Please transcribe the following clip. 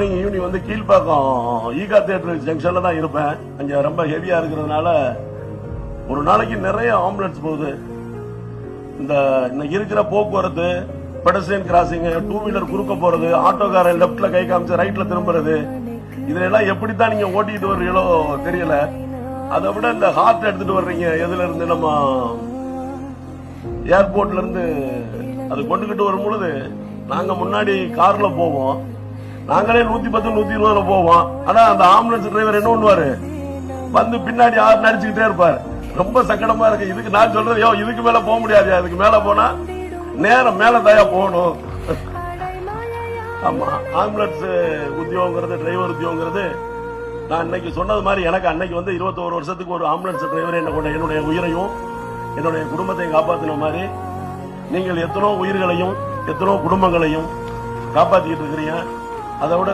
Evening வந்து கீழ்பாக்கம் ஈகா theatre ஜங்ஷன்ல தான் இருப்பேன். அங்க ரொம்ப ஹெவியா இருக்கிறதுனால ஒரு நாளைக்கு நிறைய ஆம்புலன்ஸ் போகுது. இந்த இருக்கிற போக்குவரத்து, பெடஸ்ட்ரியன் கிராசிங், டூ வீலர் குறுக்க போறது, ஆட்டோக்காரன் லெப்ட்ல கை காமிச்சு ரைட்ல திரும்புறது, இதுல எல்லாம் எப்படித்தான் நீங்க ஓட்டிட்டு வர்றீங்களோ தெரியல. அதை விட இந்த ஹார்ட் எடுத்துட்டு வர்றீங்க, எதுல இருந்து நம்ம ஏர்போர்ட்ல இருந்து அது கொண்டுகிட்டு வரும் பொழுது நாங்க முன்னாடி கார்ல போவோம், நாங்களே 110 120 போவோம். ஆனா அந்த ஆம்புலன்ஸ் டிரைவர் என்ன பண்ணுவாரு, வந்து பின்னாடி ஆறு நடிச்சுக்கிட்டே இருப்பாரு. ரொம்ப சங்கடமா இருக்கு. இதுக்கு நான் சொல்றது, இதுக்கு மேல போக முடியாது, அதுக்கு மேல போனா நேரம் மேல தயா போகணும். ஆமா, ஆம்புலன்ஸ் உத்தியோகங்கிறது, டிரைவர் உத்தியோகங்கிறது, நான் இன்னைக்கு சொன்னது மாதிரி எனக்கு அன்னைக்கு வந்து 21 வருஷத்துக்கு ஒரு ஆம்புலன்ஸ் டிரைவர் என்னுடைய உயிரையும் என்னுடைய குடும்பத்தையும் காப்பாத்தின மாதிரி நீங்கள் எத்தனோ உயிர்களையும் எத்தனோ குடும்பங்களையும் காப்பாத்திட்டு இருக்கிறீங்க. அதை விட